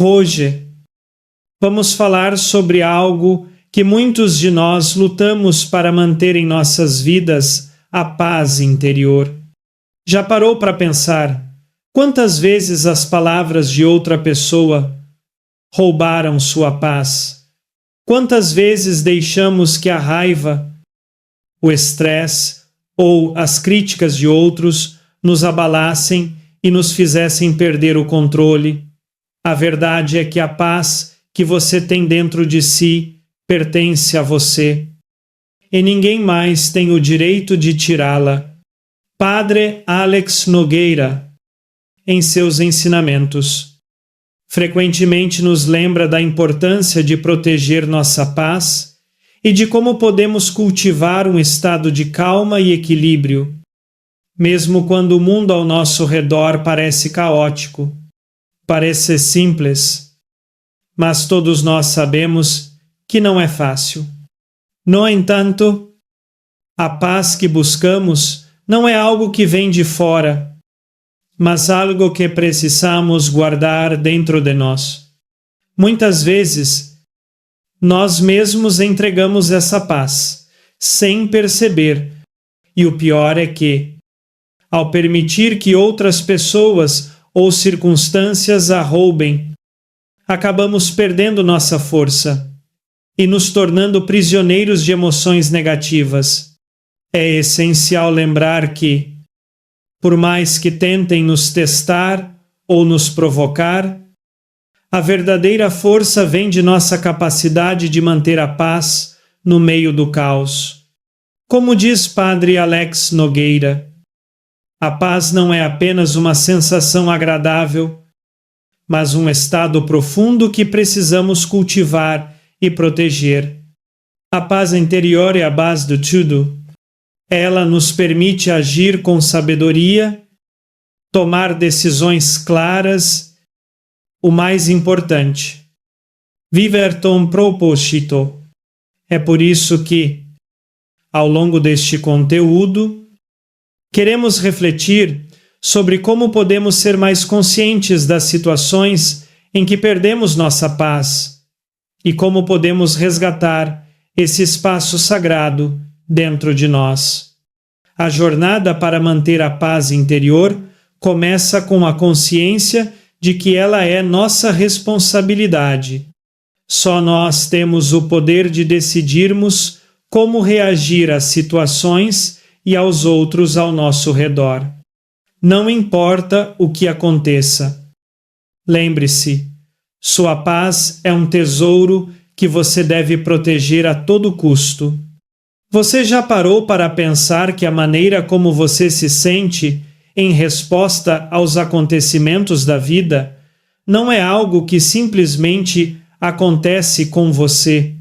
Hoje, vamos falar sobre algo que muitos de nós lutamos para manter em nossas vidas: a paz interior. Já parou para pensar quantas vezes as palavras de outra pessoa roubaram sua paz? Quantas vezes deixamos que a raiva, o estresse ou as críticas de outros nos abalassem e nos fizessem perder o controle? A verdade é que a paz que você tem dentro de si pertence a você, e ninguém mais tem o direito de tirá-la. Padre Alex Nogueira, em seus ensinamentos, frequentemente nos lembra da importância de proteger nossa paz e de como podemos cultivar um estado de calma e equilíbrio, mesmo quando o mundo ao nosso redor parece caótico, parece simples, mas todos nós sabemos que não é fácil. No entanto, a paz que buscamos não é algo que vem de fora, mas algo que precisamos guardar dentro de nós. Muitas vezes, nós mesmos entregamos essa paz, sem perceber, e o pior é que, ao permitir que outras pessoas ou circunstâncias a roubem, acabamos perdendo nossa força e nos tornando prisioneiros de emoções negativas. É essencial lembrar que, por mais que tentem nos testar ou nos provocar, a verdadeira força vem de nossa capacidade de manter a paz no meio do caos. Como diz Padre Alex Nogueira, a paz não é apenas uma sensação agradável, mas um estado profundo que precisamos cultivar e proteger. A paz interior é a base de tudo. Ela nos permite agir com sabedoria, tomar decisões claras, o mais importante, viver com propósito. É por isso que, ao longo deste conteúdo, queremos refletir sobre como podemos ser mais conscientes das situações em que perdemos nossa paz e como podemos resgatar esse espaço sagrado dentro de nós. A jornada para manter a paz interior começa com a consciência de que ela é nossa responsabilidade. Só nós temos o poder de decidirmos como reagir às situações e aos outros ao nosso redor. Não importa o que aconteça. Lembre-se, sua paz é um tesouro que você deve proteger a todo custo. Você já parou para pensar que a maneira como você se sente em resposta aos acontecimentos da vida não é algo que simplesmente acontece com você?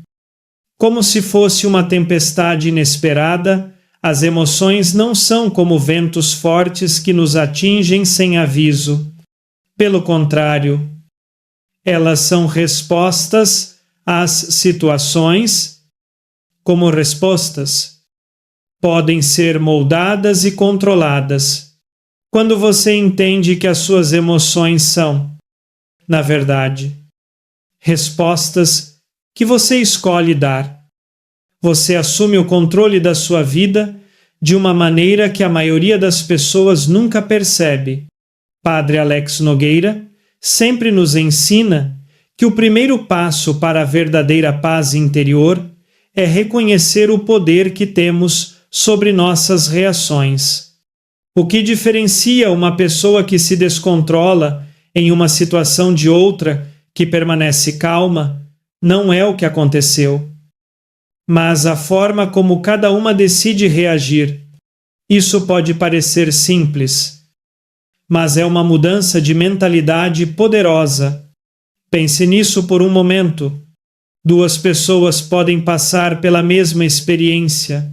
Como se fosse uma tempestade inesperada, as emoções não são como ventos fortes que nos atingem sem aviso. Pelo contrário, elas são respostas às situações. Como respostas, podem ser moldadas e controladas. Quando você entende que as suas emoções são, na verdade, respostas que você escolhe dar, você assume o controle da sua vida de uma maneira que a maioria das pessoas nunca percebe. Padre Alex Nogueira sempre nos ensina que o primeiro passo para a verdadeira paz interior é reconhecer o poder que temos sobre nossas reações. O que diferencia uma pessoa que se descontrola em uma situação de outra que permanece calma não é o que aconteceu, mas a forma como cada uma decide reagir. Isso pode parecer simples, mas é uma mudança de mentalidade poderosa. Pense nisso por um momento. Duas pessoas podem passar pela mesma experiência,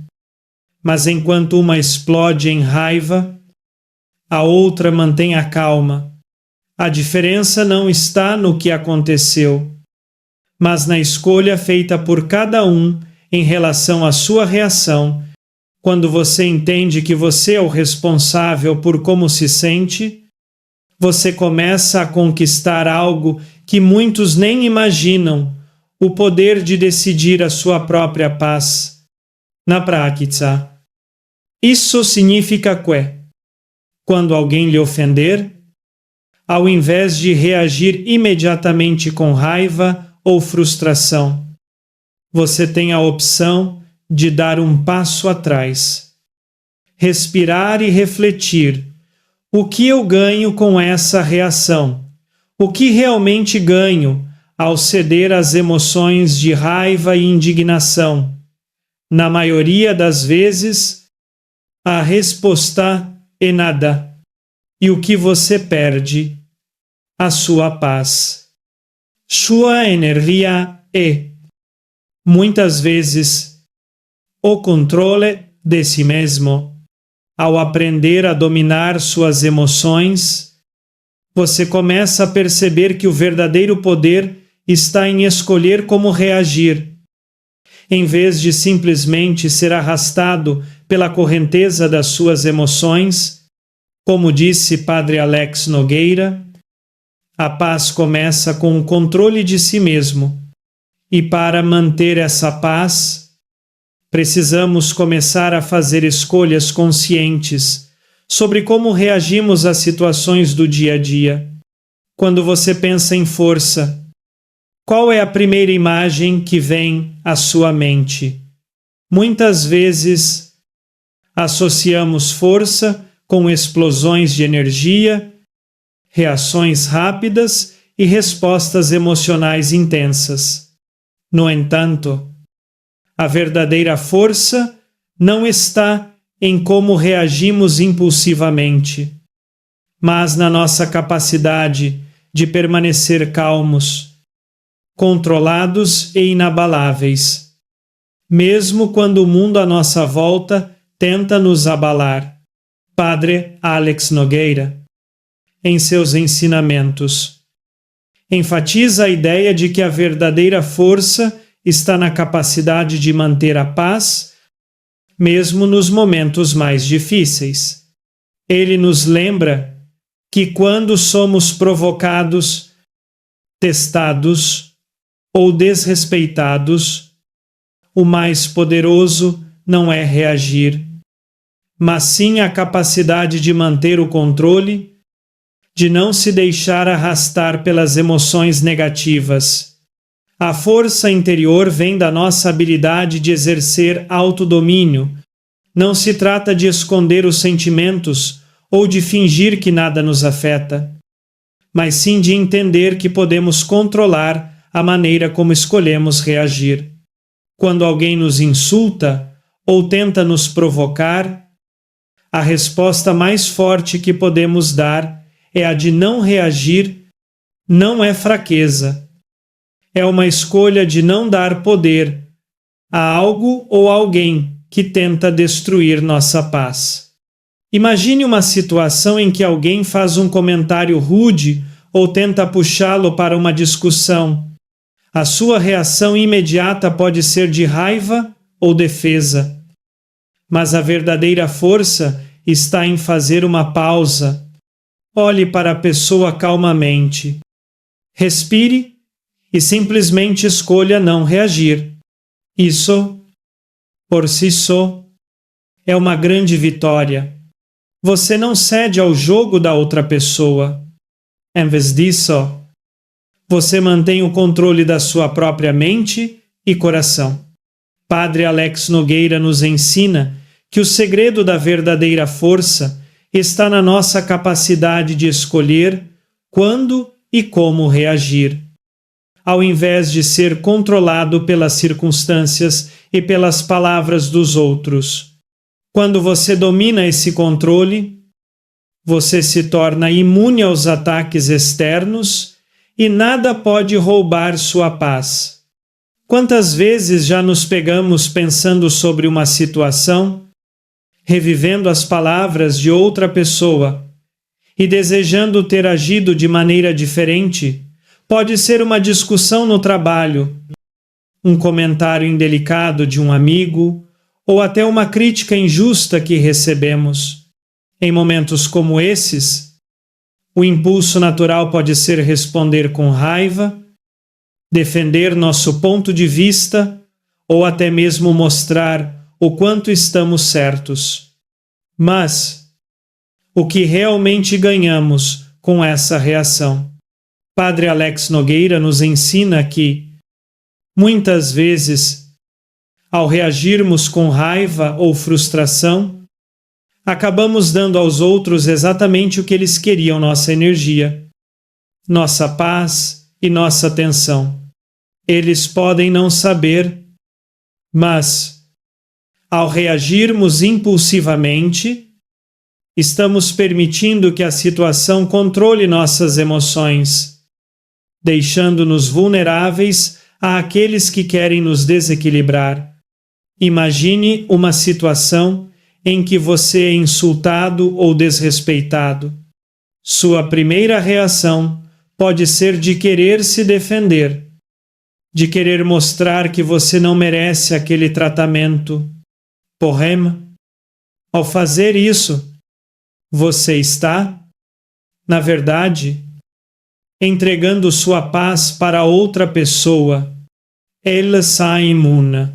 mas enquanto uma explode em raiva, a outra mantém a calma. A diferença não está no que aconteceu, mas na escolha feita por cada um em relação à sua reação. Quando você entende que você é o responsável por como se sente, você começa a conquistar algo que muitos nem imaginam o poder de decidir a sua própria paz. Na prática, isso significa que, quando alguém lhe ofender, ao invés de reagir imediatamente com raiva ou frustração, você tem a opção de dar um passo atrás, respirar e refletir: o que eu ganho com essa reação? O que realmente ganho ao ceder às emoções de raiva e indignação? Na maioria das vezes, a resposta é nada. E o que você perde? A sua paz. Sua energia é, muitas vezes, o controle de si mesmo. Ao aprender a dominar suas emoções, você começa a perceber que o verdadeiro poder está em escolher como reagir. Em vez de simplesmente ser arrastado pela correnteza das suas emoções, como disse Padre Alex Nogueira, a paz começa com o controle de si mesmo. E para manter essa paz, precisamos começar a fazer escolhas conscientes sobre como reagimos às situações do dia a dia. Quando você pensa em força, qual é a primeira imagem que vem à sua mente? Muitas vezes associamos força com explosões de energia, reações rápidas e respostas emocionais intensas. No entanto, a verdadeira força não está em como reagimos impulsivamente, mas na nossa capacidade de permanecer calmos, controlados e inabaláveis, mesmo quando o mundo à nossa volta tenta nos abalar. Padre Alex Nogueira, em seus ensinamentos, enfatiza a ideia de que a verdadeira força está na capacidade de manter a paz, mesmo nos momentos mais difíceis. Ele nos lembra que quando somos provocados, testados ou desrespeitados, o mais poderoso não é reagir, mas sim a capacidade de manter o controle, de não se deixar arrastar pelas emoções negativas. A força interior vem da nossa habilidade de exercer autodomínio. Não se trata de esconder os sentimentos ou de fingir que nada nos afeta, mas sim de entender que podemos controlar a maneira como escolhemos reagir. Quando alguém nos insulta ou tenta nos provocar, a resposta mais forte que podemos dar é a de não reagir. Não é fraqueza. É uma escolha de não dar poder a algo ou alguém que tenta destruir nossa paz. Imagine uma situação em que alguém faz um comentário rude ou tenta puxá-lo para uma discussão. A sua reação imediata pode ser de raiva ou defesa. Mas a verdadeira força está em fazer uma pausa. Olhe para a pessoa calmamente. Respire e simplesmente escolha não reagir. Isso, por si só, é uma grande vitória. Você não cede ao jogo da outra pessoa. Em vez disso, você mantém o controle da sua própria mente e coração. Padre Alex Nogueira nos ensina que o segredo da verdadeira força está na nossa capacidade de escolher quando e como reagir, ao invés de ser controlado pelas circunstâncias e pelas palavras dos outros. Quando você domina esse controle, você se torna imune aos ataques externos e nada pode roubar sua paz. Quantas vezes já nos pegamos pensando sobre uma situação, revivendo as palavras de outra pessoa e desejando ter agido de maneira diferente? Pode ser uma discussão no trabalho, um comentário indelicado de um amigo ou até uma crítica injusta que recebemos. Em momentos como esses, O impulso natural pode ser responder com raiva, defender nosso ponto de vista ou até mesmo mostrar o quanto estamos certos. Mas o que realmente ganhamos com essa reação? Padre Alex Nogueira nos ensina que, muitas vezes, ao reagirmos com raiva ou frustração, acabamos dando aos outros exatamente o que eles queriam: nossa energia, nossa paz e nossa atenção. Eles podem não saber, mas, ao reagirmos impulsivamente, estamos permitindo que a situação controle nossas emoções, deixando-nos vulneráveis àqueles que querem nos desequilibrar. Imagine uma situação em que você é insultado ou desrespeitado. Sua primeira reação pode ser de querer se defender, de querer mostrar que você não merece aquele tratamento. Porém, ao fazer isso, você está, na verdade, entregando sua paz para outra pessoa. Ela sai imune,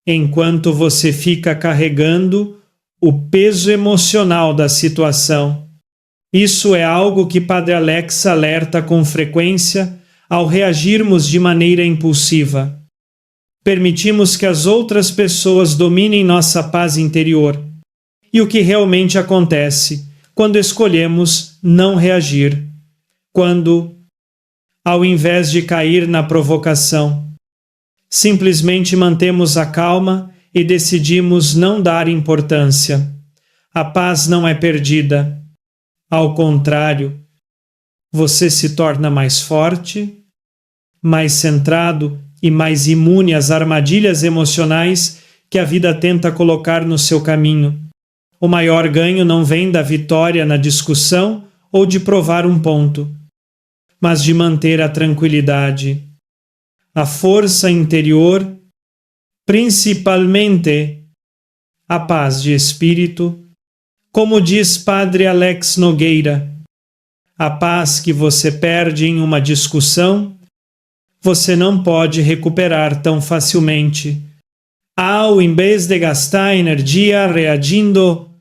enquanto você fica carregando o peso emocional da situação. Isso é algo que Padre Alex alerta com frequência ao reagirmos de maneira impulsiva. Permitimos que as outras pessoas dominem nossa paz interior. E o que realmente acontece quando escolhemos não reagir? Quando, ao invés de cair na provocação, simplesmente mantemos a calma e decidimos não dar importância. A paz não é perdida. Ao contrário, você se torna mais forte, mais centrado e mais imune às armadilhas emocionais que a vida tenta colocar no seu caminho. O maior ganho não vem da vitória na discussão ou de provar um ponto, mas de manter a tranquilidade, a força interior, principalmente a paz de espírito. Como diz Padre Alex Nogueira, a paz que você perde em uma discussão, você não pode recuperar tão facilmente. Ao invés de gastar energia reagindo,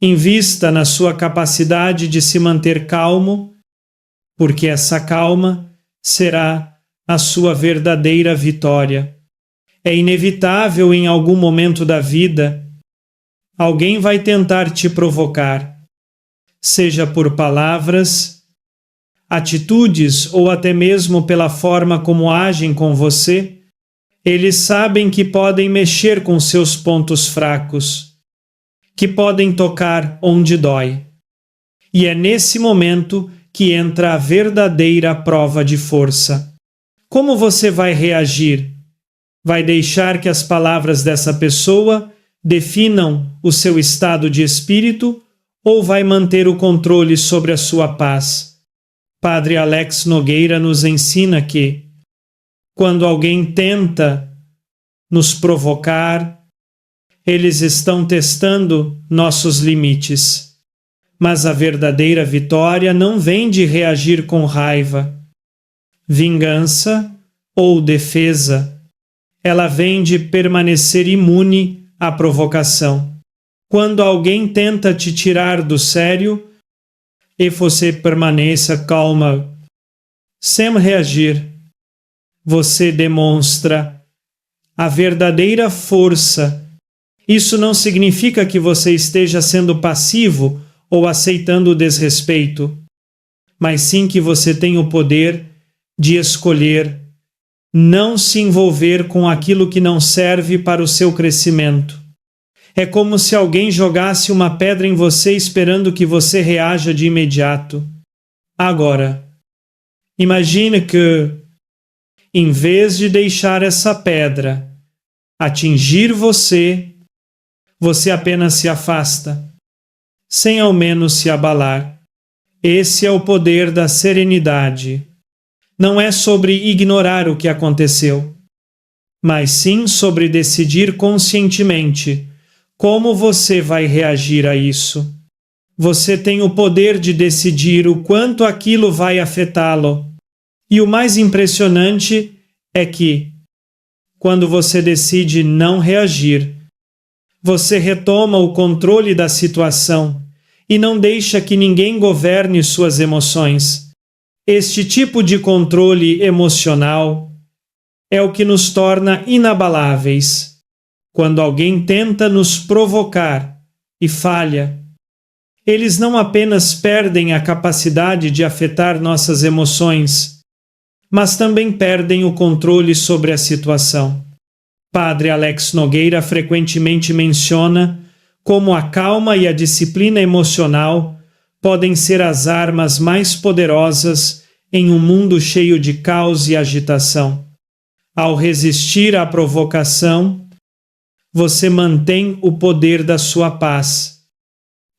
invista na sua capacidade de se manter calmo, porque essa calma será a sua verdadeira vitória. É inevitável em algum momento da vida, alguém vai tentar te provocar, seja por palavras, atitudes ou até mesmo pela forma como agem com você. Eles sabem que podem mexer com seus pontos fracos, que podem tocar onde dói. E é nesse momento que entra a verdadeira prova de força. Como você vai reagir? Vai deixar que as palavras dessa pessoa definam o seu estado de espírito ou vai manter o controle sobre a sua paz? Padre Alex Nogueira nos ensina que, quando alguém tenta nos provocar, eles estão testando nossos limites. Mas a verdadeira vitória não vem de reagir com raiva, vingança ou defesa. Ela vem de permanecer imune à provocação. Quando alguém tenta te tirar do sério e você permaneça calma, sem reagir, você demonstra a verdadeira força. Isso não significa que você esteja sendo passivo ou aceitando o desrespeito, mas sim que você tem o poder de escolher não se envolver com aquilo que não serve para o seu crescimento. É como se alguém jogasse uma pedra em você esperando que você reaja de imediato. Agora, imagine que, em vez de deixar essa pedra atingir você, você apenas se afasta, sem ao menos se abalar. Esse é o poder da serenidade. Não é sobre ignorar o que aconteceu, mas sim sobre decidir conscientemente como você vai reagir a isso. Você tem o poder de decidir o quanto aquilo vai afetá-lo. E o mais impressionante é que, quando você decide não reagir, você retoma o controle da situação e não deixa que ninguém governe suas emoções. Este tipo de controle emocional é o que nos torna inabaláveis. Quando alguém tenta nos provocar e falha, eles não apenas perdem a capacidade de afetar nossas emoções, mas também perdem o controle sobre a situação. Padre Alex Nogueira frequentemente menciona como a calma e a disciplina emocional podem ser as armas mais poderosas em um mundo cheio de caos e agitação. Ao resistir à provocação, você mantém o poder da sua paz.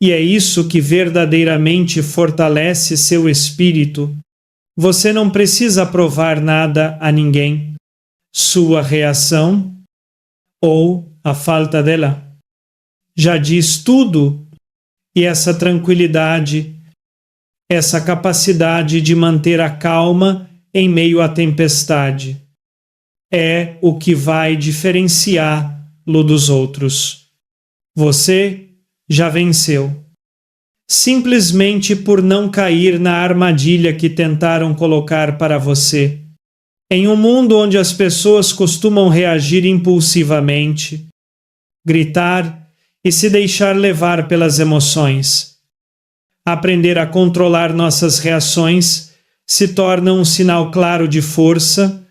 E é isso que verdadeiramente fortalece seu espírito. Você não precisa provar nada a ninguém. Sua reação, ou a falta dela, já diz tudo, e essa tranquilidade, essa capacidade de manter a calma em meio à tempestade, é o que vai diferenciá-lo dos outros. Você já venceu, simplesmente por não cair na armadilha que tentaram colocar para você. Em um mundo onde as pessoas costumam reagir impulsivamente, gritar e se deixar levar pelas emoções, aprender a controlar nossas reações se torna um sinal claro de força.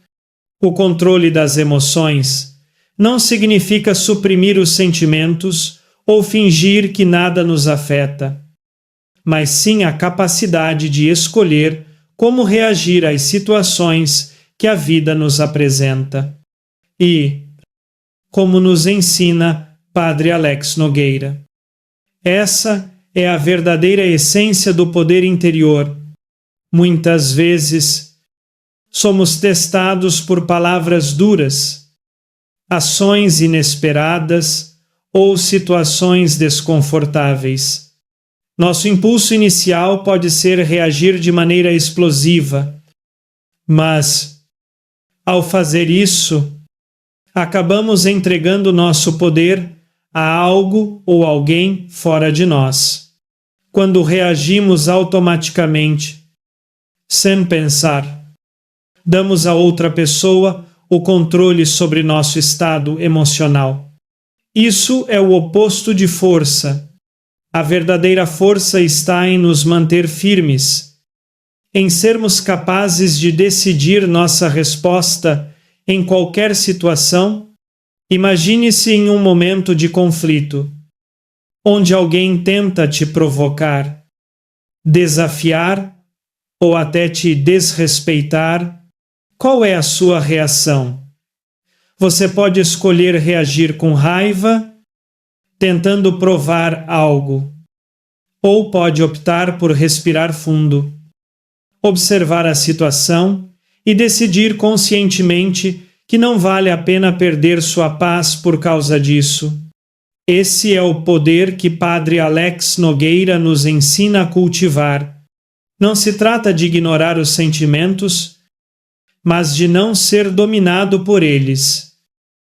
O controle das emoções não significa suprimir os sentimentos ou fingir que nada nos afeta, mas sim a capacidade de escolher como reagir às situações que a vida nos apresenta. E, como nos ensina Padre Alex Nogueira, essa é a verdadeira essência do poder interior. Muitas vezes, somos testados por palavras duras, ações inesperadas ou situações desconfortáveis. Nosso impulso inicial pode ser reagir de maneira explosiva, mas, ao fazer isso, acabamos entregando nosso poder a algo ou alguém fora de nós. Quando reagimos automaticamente, sem pensar, damos a outra pessoa o controle sobre nosso estado emocional. Isso é o oposto de força. A verdadeira força está em nos manter firmes, em sermos capazes de decidir nossa resposta em qualquer situação. Imagine-se em um momento de conflito, onde alguém tenta te provocar, desafiar ou até te desrespeitar. Qual é a sua reação? Você pode escolher reagir com raiva, tentando provar algo, ou pode optar por respirar fundo, observar a situação e decidir conscientemente que não vale a pena perder sua paz por causa disso. Esse é o poder que Padre Alex Nogueira nos ensina a cultivar. Não se trata de ignorar os sentimentos, mas de não ser dominado por eles.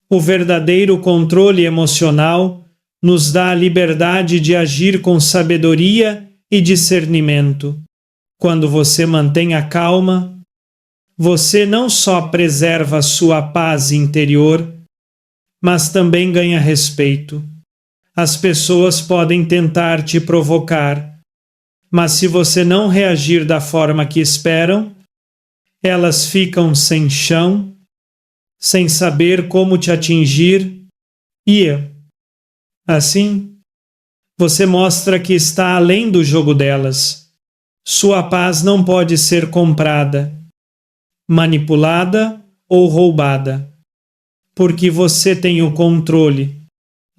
O verdadeiro controle emocional nos dá a liberdade de agir com sabedoria e discernimento. Quando você mantém a calma, você não só preserva sua paz interior, mas também ganha respeito. As pessoas podem tentar te provocar, mas se você não reagir da forma que esperam, elas ficam sem chão, sem saber como te atingir e, assim, você mostra que está além do jogo delas. Sua paz não pode ser comprada, manipulada ou roubada, porque você tem o controle.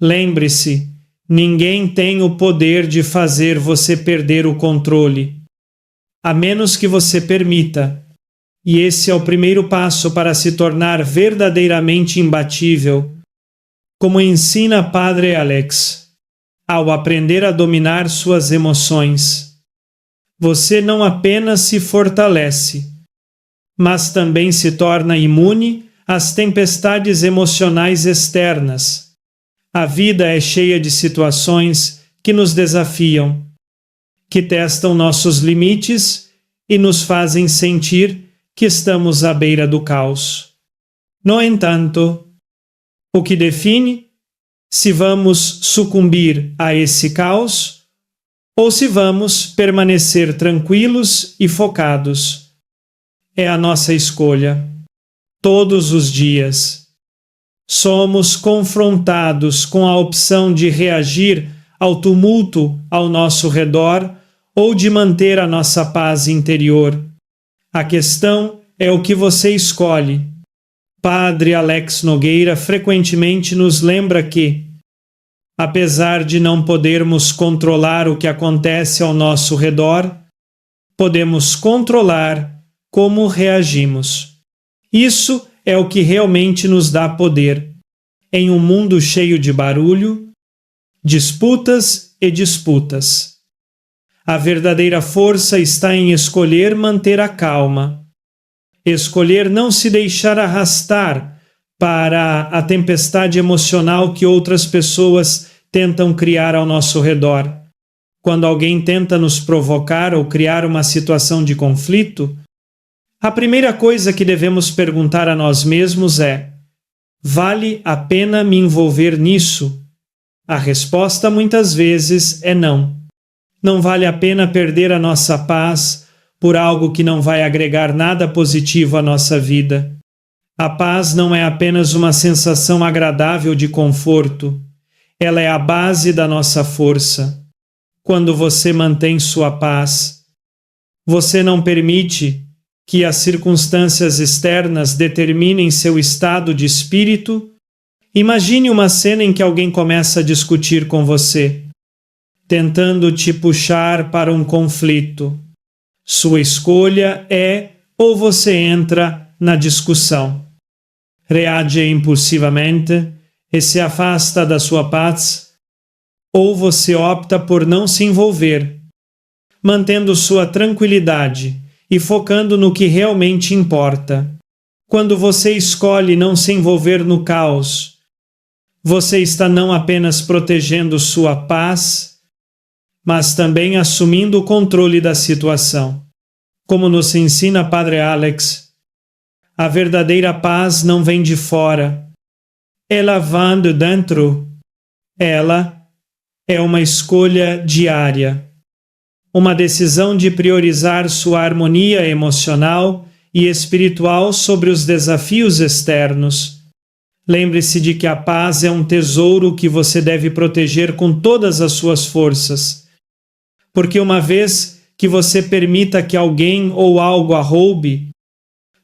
Lembre-se, ninguém tem o poder de fazer você perder o controle, a menos que você permita. E esse é o primeiro passo para se tornar verdadeiramente imbatível. Como ensina Padre Alex, ao aprender a dominar suas emoções. Você não apenas se fortalece, mas também se torna imune às tempestades emocionais externas. A vida é cheia de situações que nos desafiam, que testam nossos limites e nos fazem sentir que estamos à beira do caos. No entanto, o que define se vamos sucumbir a esse caos ou se vamos permanecer tranquilos e focados é a nossa escolha. Todos os dias somos confrontados com a opção de reagir ao tumulto ao nosso redor ou de manter a nossa paz interior. A questão é o que você escolhe. Padre Alex Nogueira frequentemente nos lembra que, apesar de não podermos controlar o que acontece ao nosso redor, podemos controlar como reagimos. Isso é o que realmente nos dá poder. Em um mundo cheio de barulho, disputas e disputas. A verdadeira força está em escolher manter a calma. Escolher não se deixar arrastar para a tempestade emocional que outras pessoas tentam criar ao nosso redor. Quando alguém tenta nos provocar ou criar uma situação de conflito, a primeira coisa que devemos perguntar a nós mesmos é: vale a pena me envolver nisso? A resposta muitas vezes é não. Não vale a pena perder a nossa paz por algo que não vai agregar nada positivo à nossa vida. A paz não é apenas uma sensação agradável de conforto. Ela é a base da nossa força. Quando você mantém sua paz, você não permite que as circunstâncias externas determinem seu estado de espírito. Imagine uma cena em que alguém começa a discutir com você, tentando te puxar para um conflito. Sua escolha é ou você entra na discussão, reage impulsivamente e se afasta da sua paz, ou você opta por não se envolver, mantendo sua tranquilidade e focando no que realmente importa. Quando você escolhe não se envolver no caos, você está não apenas protegendo sua paz, mas também assumindo o controle da situação. Como nos ensina Padre Alex, a verdadeira paz não vem de fora. Ela vem de dentro. Ela é uma escolha diária. Uma decisão de priorizar sua harmonia emocional e espiritual sobre os desafios externos. Lembre-se de que a paz é um tesouro que você deve proteger com todas as suas forças. Porque uma vez que você permita que alguém ou algo a roube,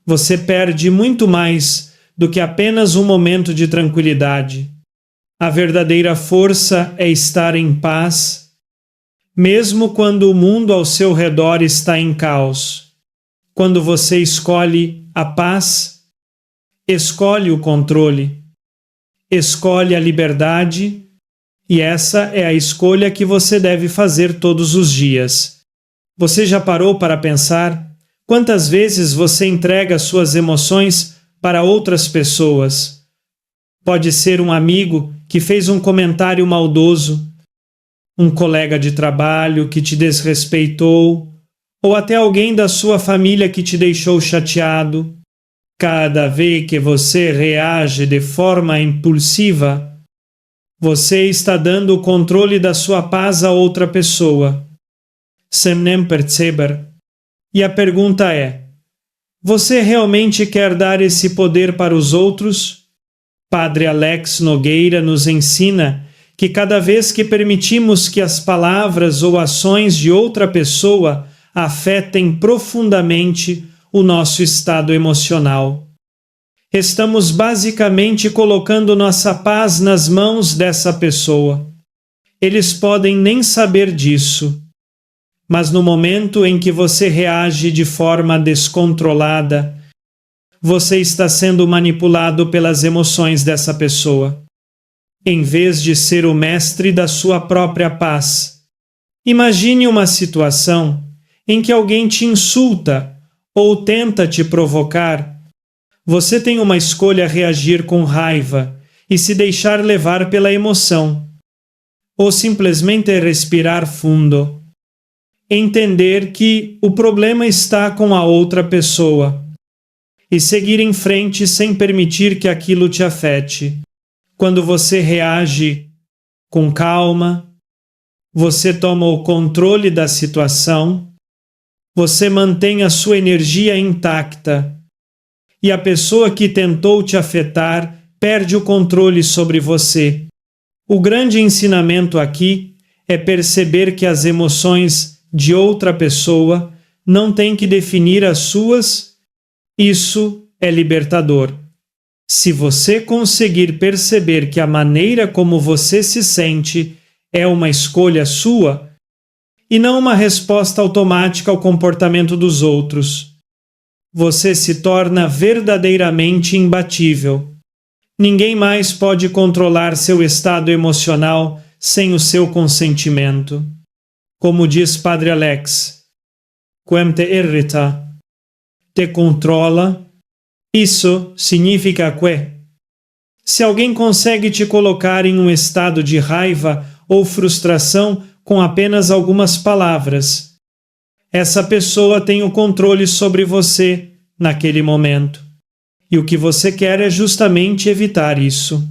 você perde muito mais do que apenas um momento de tranquilidade. A verdadeira força é estar em paz, mesmo quando o mundo ao seu redor está em caos. Quando você escolhe a paz, escolhe o controle, escolhe a liberdade, e essa é a escolha que você deve fazer todos os dias. Você já parou para pensar quantas vezes você entrega suas emoções para outras pessoas? Pode ser um amigo que fez um comentário maldoso, um colega de trabalho que te desrespeitou, ou até alguém da sua família que te deixou chateado. Cada vez que você reage de forma impulsiva, você está dando o controle da sua paz a outra pessoa, sem nem perceber. E a pergunta é: você realmente quer dar esse poder para os outros? Padre Alex Nogueira nos ensina que cada vez que permitimos que as palavras ou ações de outra pessoa afetem profundamente o nosso estado emocional, estamos basicamente colocando nossa paz nas mãos dessa pessoa. Eles podem nem saber disso, mas no momento em que você reage de forma descontrolada, você está sendo manipulado pelas emoções dessa pessoa. em vez de ser o mestre da sua própria paz. Imagine uma situação em que alguém te insulta ou tenta te provocar. Você tem uma escolha: reagir com raiva e se deixar levar pela emoção, ou simplesmente respirar fundo, entender que o problema está com a outra pessoa e seguir em frente sem permitir que aquilo te afete. Quando você reage com calma, você toma o controle da situação, você mantém a sua energia intacta e a pessoa que tentou te afetar perde o controle sobre você. O grande ensinamento aqui é perceber que as emoções de outra pessoa não têm que definir as suas. Isso é libertador. Se você conseguir perceber que a maneira como você se sente é uma escolha sua e não uma resposta automática ao comportamento dos outros, você se torna verdadeiramente imbatível. Ninguém mais pode controlar seu estado emocional sem o seu consentimento. Como diz Padre Alex, quem te irrita, te controla. Isso significa que, se alguém consegue te colocar em um estado de raiva ou frustração com apenas algumas palavras, essa pessoa tem o controle sobre você naquele momento. E o que você quer é justamente evitar isso.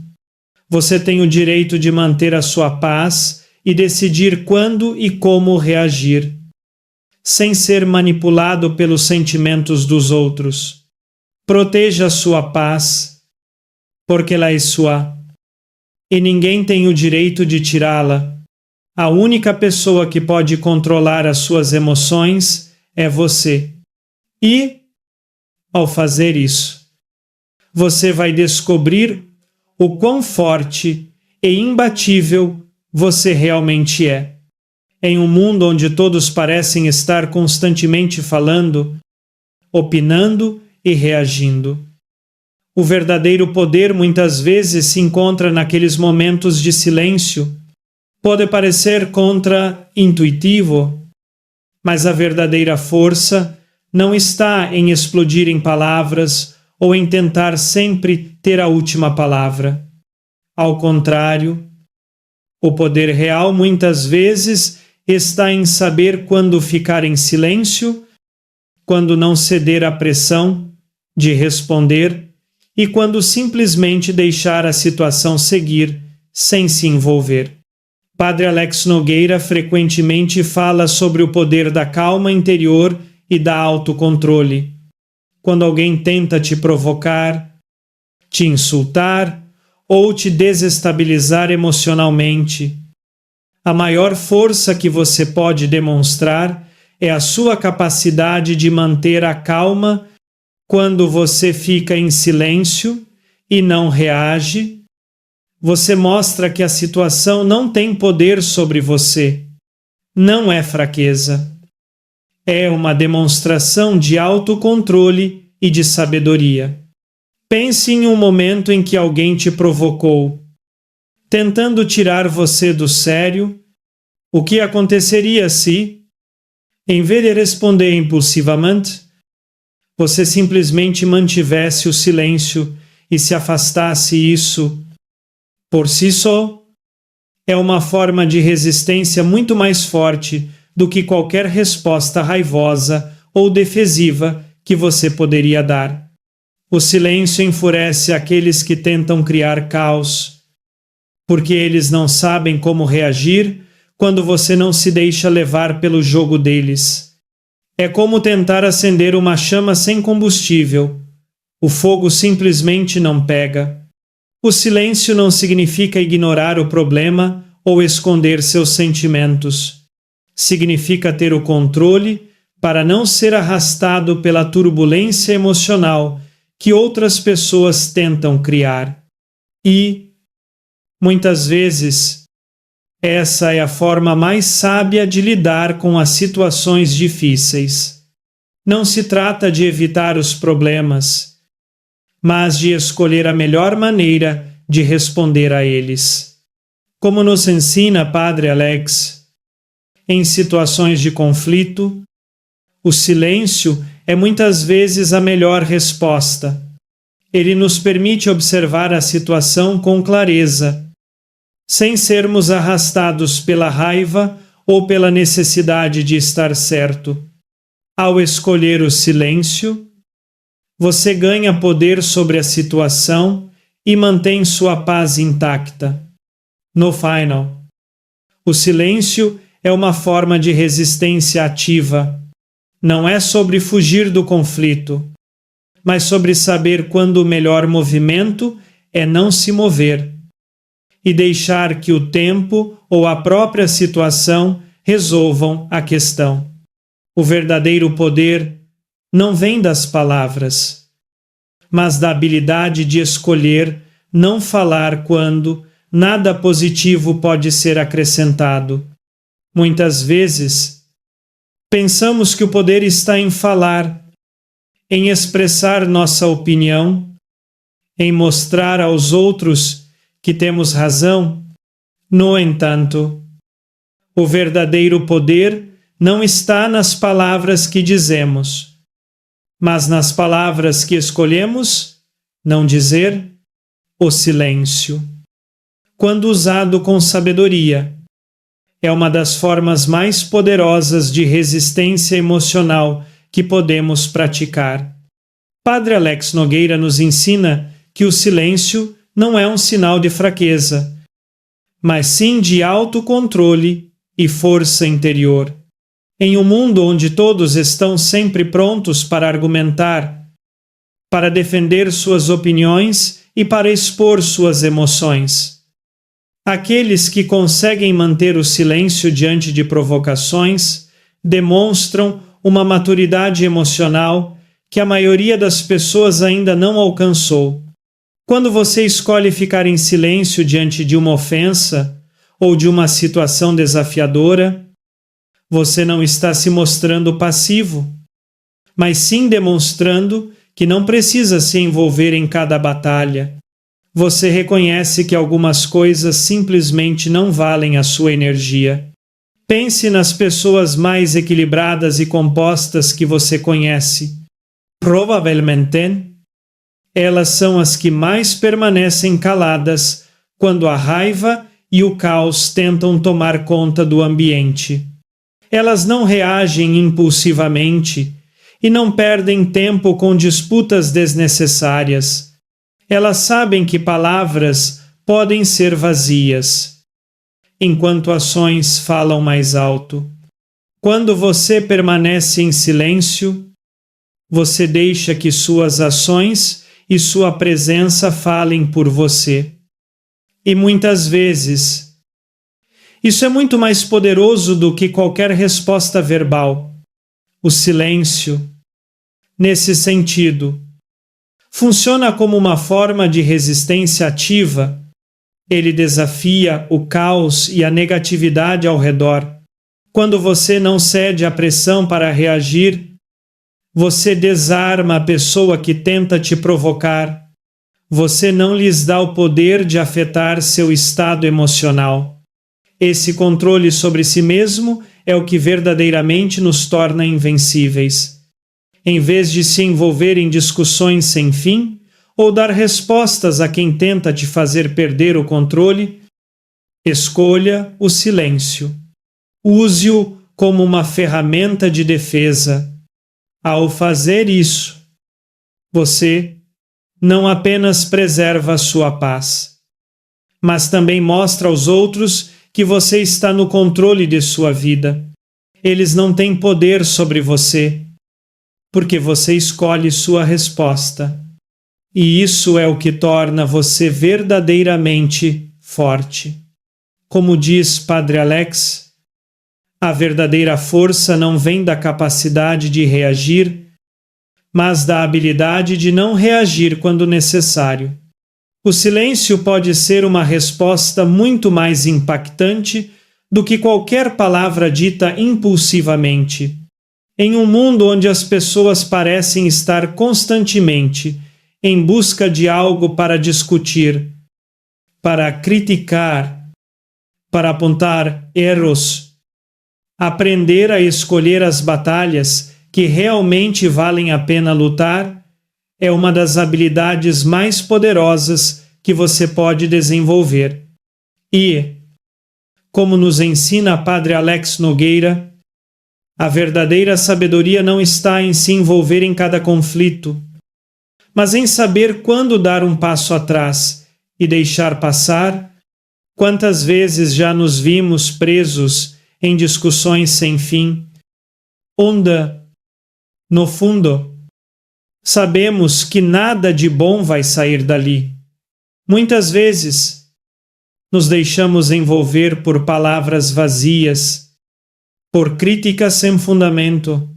Você tem o direito de manter a sua paz e decidir quando e como reagir, sem ser manipulado pelos sentimentos dos outros. Proteja a sua paz, porque ela é sua, e ninguém tem o direito de tirá-la. A única pessoa que pode controlar as suas emoções é você. E, ao fazer isso, você vai descobrir o quão forte e imbatível você realmente é. Em um mundo onde todos parecem estar constantemente falando, opinando e reagindo. O verdadeiro poder muitas vezes se encontra naqueles momentos de silêncio. Pode parecer contra-intuitivo, mas a verdadeira força não está em explodir em palavras ou em tentar sempre ter a última palavra. Ao contrário, o poder real muitas vezes está em saber quando ficar em silêncio, quando não ceder à pressão de responder e quando simplesmente deixar a situação seguir sem se envolver. Padre Alex Nogueira frequentemente fala sobre o poder da calma interior e da autocontrole. Quando alguém tenta te provocar, te insultar ou te desestabilizar emocionalmente, a maior força que você pode demonstrar é a sua capacidade de manter a calma quando você fica em silêncio e não reage. Você mostra que a situação não tem poder sobre você. Não é fraqueza. É uma demonstração de autocontrole e de sabedoria. Pense em um momento em que alguém te provocou, tentando tirar você do sério. O que aconteceria se, em vez de responder impulsivamente, você simplesmente mantivesse o silêncio e se afastasse? Isso, por si só, é uma forma de resistência muito mais forte do que qualquer resposta raivosa ou defensiva que você poderia dar. O silêncio enfurece aqueles que tentam criar caos, porque eles não sabem como reagir quando você não se deixa levar pelo jogo deles. É como tentar acender uma chama sem combustível. O fogo simplesmente não pega. O silêncio não significa ignorar o problema ou esconder seus sentimentos. Significa ter o controle para não ser arrastado pela turbulência emocional que outras pessoas tentam criar. E, muitas vezes, essa é a forma mais sábia de lidar com as situações difíceis. Não se trata de evitar os problemas, mas de escolher a melhor maneira de responder a eles. Como nos ensina Padre Alex, em situações de conflito, o silêncio é muitas vezes a melhor resposta. Ele nos permite observar a situação com clareza, sem sermos arrastados pela raiva ou pela necessidade de estar certo. Ao escolher o silêncio, você ganha poder sobre a situação e mantém sua paz intacta. No final, o silêncio é uma forma de resistência ativa. Não é sobre fugir do conflito, mas sobre saber quando o melhor movimento é não se mover e deixar que o tempo ou a própria situação resolvam a questão. O verdadeiro poder não vem das palavras, mas da habilidade de escolher não falar quando nada positivo pode ser acrescentado. Muitas vezes, pensamos que o poder está em falar, em expressar nossa opinião, em mostrar aos outros que temos razão. No entanto, o verdadeiro poder não está nas palavras que dizemos, mas nas palavras que escolhemos não dizer. O silêncio, quando usado com sabedoria, é uma das formas mais poderosas de resistência emocional que podemos praticar. Padre Alex Nogueira nos ensina que o silêncio não é um sinal de fraqueza, mas sim de autocontrole e força interior. Em um mundo onde todos estão sempre prontos para argumentar, para defender suas opiniões e para expor suas emoções, aqueles que conseguem manter o silêncio diante de provocações demonstram uma maturidade emocional que a maioria das pessoas ainda não alcançou. Quando você escolhe ficar em silêncio diante de uma ofensa ou de uma situação desafiadora, você não está se mostrando passivo, mas sim demonstrando que não precisa se envolver em cada batalha. Você reconhece que algumas coisas simplesmente não valem a sua energia. Pense nas pessoas mais equilibradas e compostas que você conhece. Provavelmente, elas são as que mais permanecem caladas quando a raiva e o caos tentam tomar conta do ambiente. Elas não reagem impulsivamente e não perdem tempo com disputas desnecessárias. Elas sabem que palavras podem ser vazias, enquanto ações falam mais alto. Quando você permanece em silêncio, você deixa que suas ações e sua presença falem por você. E muitas vezes, isso é muito mais poderoso do que qualquer resposta verbal. O silêncio, nesse sentido, funciona como uma forma de resistência ativa. Ele desafia o caos e a negatividade ao redor. Quando você não cede à pressão para reagir, você desarma a pessoa que tenta te provocar. Você não lhes dá o poder de afetar seu estado emocional. Esse controle sobre si mesmo é o que verdadeiramente nos torna invencíveis. Em vez de se envolver em discussões sem fim ou dar respostas a quem tenta te fazer perder o controle, escolha o silêncio. Use-o como uma ferramenta de defesa. Ao fazer isso, você não apenas preserva a sua paz, mas também mostra aos outros que você está no controle de sua vida. Eles não têm poder sobre você, porque você escolhe sua resposta. E isso é o que torna você verdadeiramente forte. Como diz Padre Alex, a verdadeira força não vem da capacidade de reagir, mas da habilidade de não reagir quando necessário. O silêncio pode ser uma resposta muito mais impactante do que qualquer palavra dita impulsivamente. Em um mundo onde as pessoas parecem estar constantemente em busca de algo para discutir, para criticar, para apontar erros, aprender a escolher as batalhas que realmente valem a pena lutar, é uma das habilidades mais poderosas que você pode desenvolver. E, como nos ensina Padre Alex Nogueira, a verdadeira sabedoria não está em se envolver em cada conflito, mas em saber quando dar um passo atrás e deixar passar. Quantas vezes já nos vimos presos em discussões sem fim, onde, no fundo, sabemos que nada de bom vai sair dali. Muitas vezes, nos deixamos envolver por palavras vazias, por críticas sem fundamento,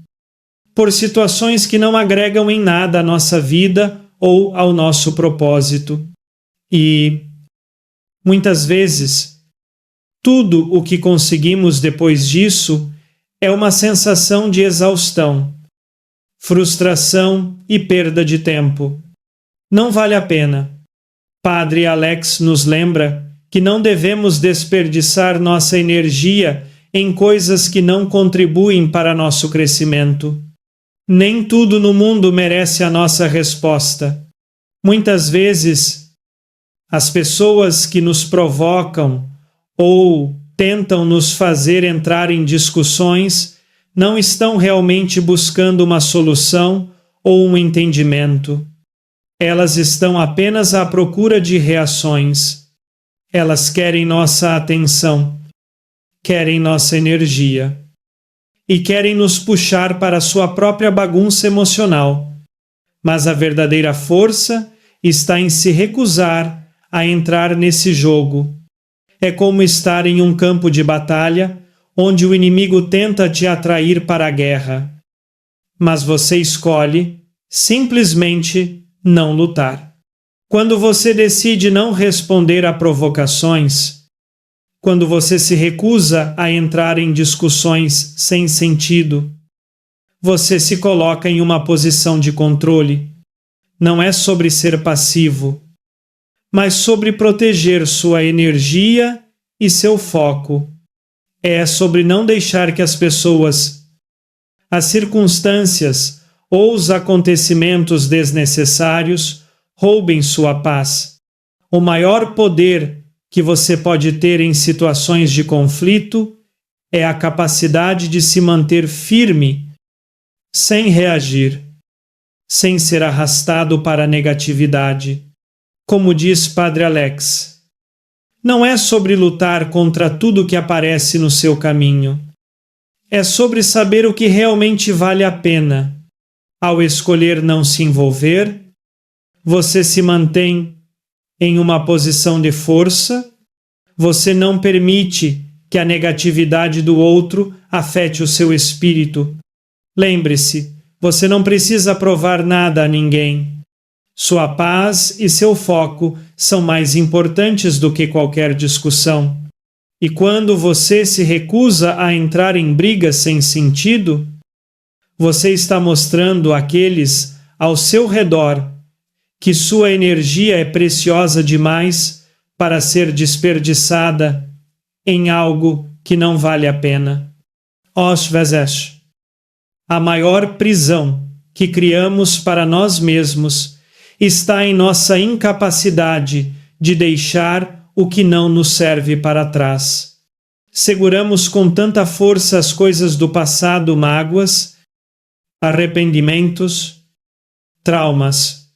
por situações que não agregam em nada à nossa vida ou ao nosso propósito. E, muitas vezes, tudo o que conseguimos depois disso é uma sensação de exaustão, frustração e perda de tempo. Não vale a pena. Padre Alex nos lembra que não devemos desperdiçar nossa energia em coisas que não contribuem para nosso crescimento. Nem tudo no mundo merece a nossa resposta. Muitas vezes, as pessoas que nos provocam ou tentam nos fazer entrar em discussões não estão realmente buscando uma solução ou um entendimento. Elas estão apenas à procura de reações. Elas querem nossa atenção, querem nossa energia e querem nos puxar para a sua própria bagunça emocional. Mas a verdadeira força está em se recusar a entrar nesse jogo. É como estar em um campo de batalha onde o inimigo tenta te atrair para a guerra. Mas você escolhe simplesmente não lutar. Quando você decide não responder a provocações, quando você se recusa a entrar em discussões sem sentido, você se coloca em uma posição de controle. Não é sobre ser passivo, mas sobre proteger sua energia e seu foco. É sobre não deixar que as pessoas, as circunstâncias ou os acontecimentos desnecessários roubem sua paz. O maior poder que você pode ter em situações de conflito é a capacidade de se manter firme, sem reagir, sem ser arrastado para a negatividade. Como diz Padre Alex, não é sobre lutar contra tudo que aparece no seu caminho. É sobre saber o que realmente vale a pena. Ao escolher não se envolver, você se mantém em uma posição de força, você não permite que a negatividade do outro afete o seu espírito. Lembre-se, você não precisa provar nada a ninguém. Sua paz e seu foco são mais importantes do que qualquer discussão. E quando você se recusa a entrar em brigas sem sentido, você está mostrando àqueles ao seu redor que sua energia é preciosa demais para ser desperdiçada em algo que não vale a pena. Às vezes, a maior prisão que criamos para nós mesmos está em nossa incapacidade de deixar o que não nos serve para trás. Seguramos com tanta força as coisas do passado, mágoas, arrependimentos, traumas,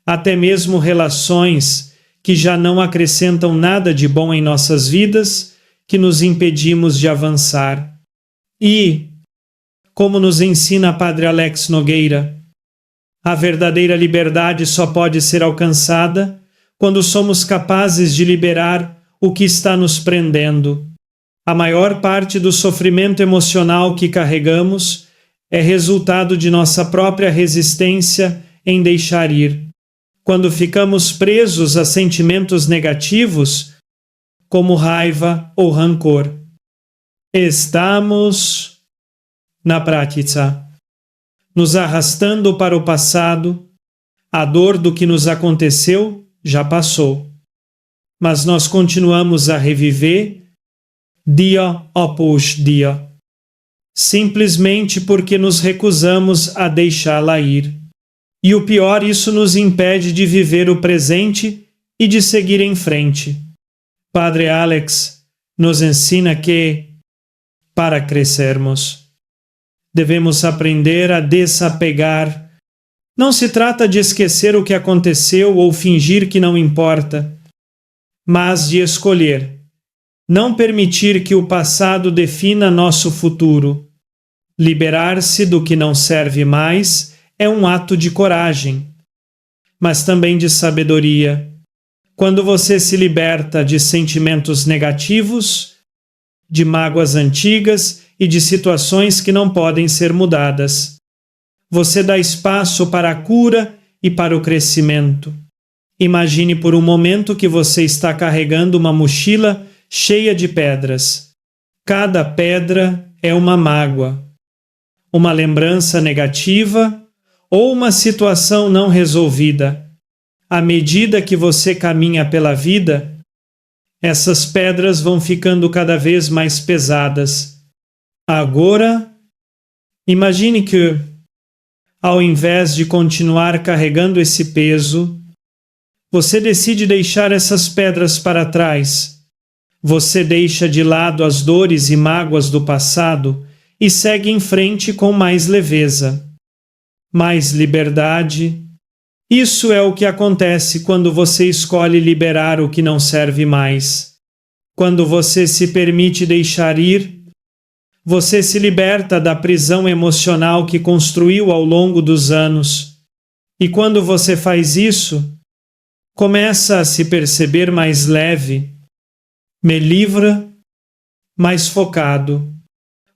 até mesmo relações que já não acrescentam nada de bom em nossas vidas, que nos impedimos de avançar. E, como nos ensina Padre Alex Nogueira, a verdadeira liberdade só pode ser alcançada quando somos capazes de liberar o que está nos prendendo. A maior parte do sofrimento emocional que carregamos é resultado de nossa própria resistência em deixar ir. Quando ficamos presos a sentimentos negativos, como raiva ou rancor, estamos, na prática, nos arrastando para o passado. A dor do que nos aconteceu já passou. mas nós continuamos a reviver dia após dia, simplesmente porque nos recusamos a deixá-la ir. E o pior, isso nos impede de viver o presente e de seguir em frente. Padre Alex nos ensina que, para crescermos, devemos aprender a desapegar. Não se trata de esquecer o que aconteceu ou fingir que não importa, mas de escolher, não permitir que o passado defina nosso futuro. Liberar-se do que não serve mais é um ato de coragem, mas também de sabedoria. Quando você se liberta de sentimentos negativos, de mágoas antigas e de situações que não podem ser mudadas, você dá espaço para a cura e para o crescimento. Imagine por um momento que você está carregando uma mochila cheia de pedras. Cada pedra é uma mágoa, uma lembrança negativa ou uma situação não resolvida. À medida que você caminha pela vida, essas pedras vão ficando cada vez mais pesadas. Agora, imagine que, ao invés de continuar carregando esse peso, você decide deixar essas pedras para trás. Você deixa de lado as dores e mágoas do passado e segue em frente com mais leveza, mais liberdade. Isso é o que acontece quando você escolhe liberar o que não serve mais. Quando você se permite deixar ir, você se liberta da prisão emocional que construiu ao longo dos anos. E quando você faz isso, começa a se perceber mais leve, livre, mais focado.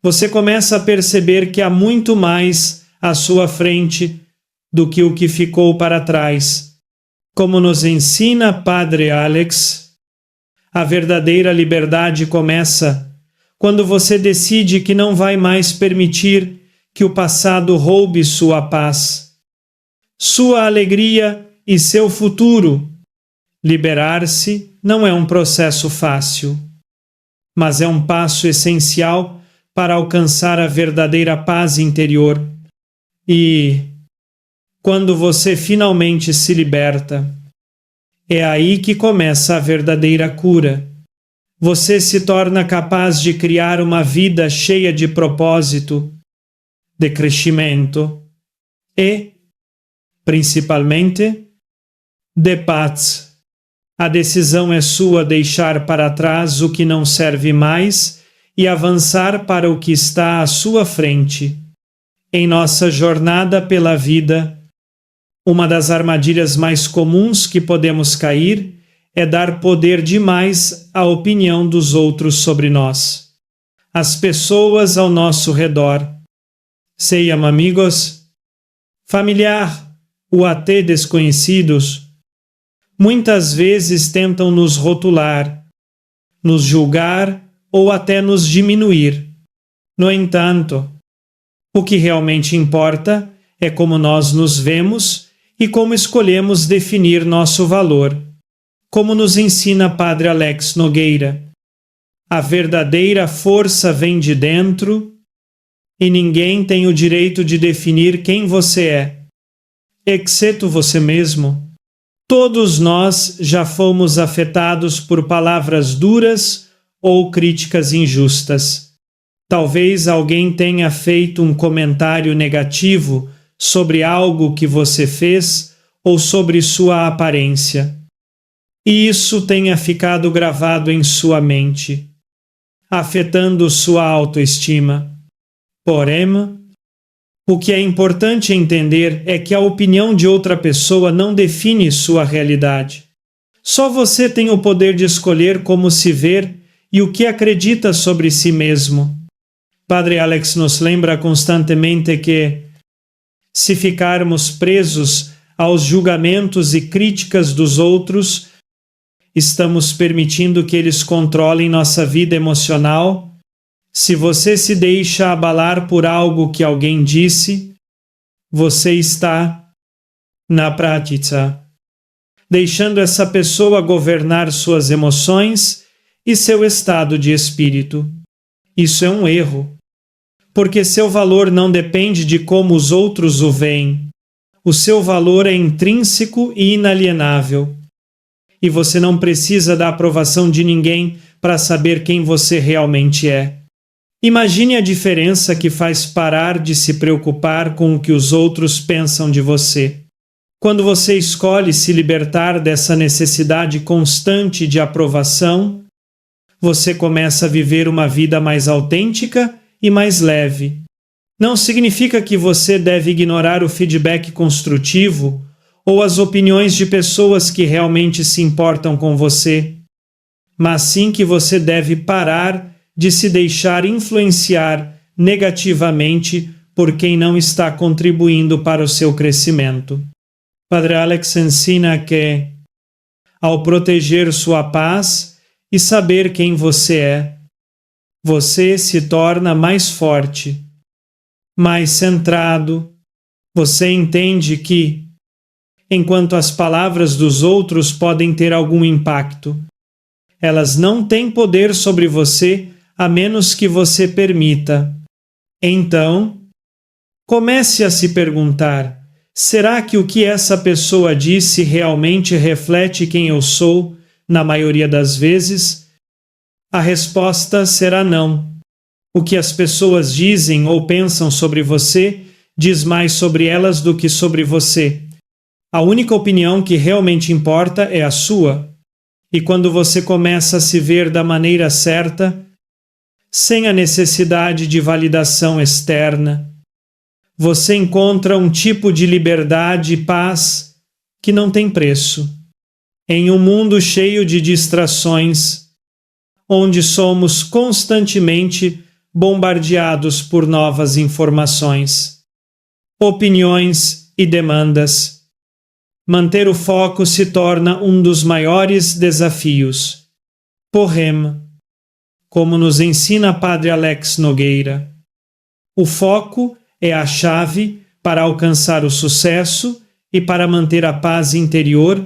Você começa a perceber que há muito mais à sua frente do que o que ficou para trás. Como nos ensina Padre Alex, a verdadeira liberdade começa quando você decide que não vai mais permitir que o passado roube sua paz, sua alegria e seu futuro. Liberar-se não é um processo fácil, mas é um passo essencial para alcançar a verdadeira paz interior. E, quando você finalmente se liberta, é aí que começa a verdadeira cura. Você se torna capaz de criar uma vida cheia de propósito, de crescimento e, principalmente, de paz. A decisão é sua deixar para trás o que não serve mais e avançar para o que está à sua frente. Em nossa jornada pela vida, uma das armadilhas mais comuns que podemos cair é dar poder demais à opinião dos outros sobre nós. As pessoas ao nosso redor, sejam amigos, familiar ou até desconhecidos, muitas vezes tentam nos rotular, nos julgar ou até nos diminuir. No entanto, o que realmente importa é como nós nos vemos e como escolhemos definir nosso valor. Como nos ensina Padre Alex Nogueira, a verdadeira força vem de dentro e ninguém tem o direito de definir quem você é, exceto você mesmo. Todos nós já fomos afetados por palavras duras ou críticas injustas. Talvez alguém tenha feito um comentário negativo sobre algo que você fez ou sobre sua aparência. E isso tenha ficado gravado em sua mente, afetando sua autoestima. Porém, o que é importante entender é que a opinião de outra pessoa não define sua realidade. Só você tem o poder de escolher como se ver e o que acredita sobre si mesmo. Padre Alex nos lembra constantemente que, se ficarmos presos aos julgamentos e críticas dos outros, estamos permitindo que eles controlem nossa vida emocional. Se você se deixa abalar por algo que alguém disse, você está, na prática, deixando essa pessoa governar suas emoções e seu estado de espírito. Isso é um erro, porque seu valor não depende de como os outros o veem. O seu valor é intrínseco e inalienável. E você não precisa da aprovação de ninguém para saber quem você realmente é. Imagine a diferença que faz parar de se preocupar com o que os outros pensam de você. Quando você escolhe se libertar dessa necessidade constante de aprovação, você começa a viver uma vida mais autêntica e mais leve. Não significa que você deve ignorar o feedback construtivo ou as opiniões de pessoas que realmente se importam com você, mas sim que você deve parar de se deixar influenciar negativamente por quem não está contribuindo para o seu crescimento. Padre Alex ensina que, ao proteger sua paz e saber quem você é, você se torna mais forte, mais centrado. Você entende que, enquanto as palavras dos outros podem ter algum impacto, elas não têm poder sobre você a menos que você permita. Então, comece a se perguntar: será que o que essa pessoa disse realmente reflete quem eu sou, na maioria das vezes? A resposta será não. O que as pessoas dizem ou pensam sobre você diz mais sobre elas do que sobre você. A única opinião que realmente importa é a sua. E quando você começa a se ver da maneira certa, sem a necessidade de validação externa, você encontra um tipo de liberdade e paz que não tem preço. Em um mundo cheio de distrações, onde somos constantemente bombardeados por novas informações, opiniões e demandas, manter o foco se torna um dos maiores desafios. Porém, como nos ensina Padre Alex Nogueira, o foco é a chave para alcançar o sucesso e para manter a paz interior.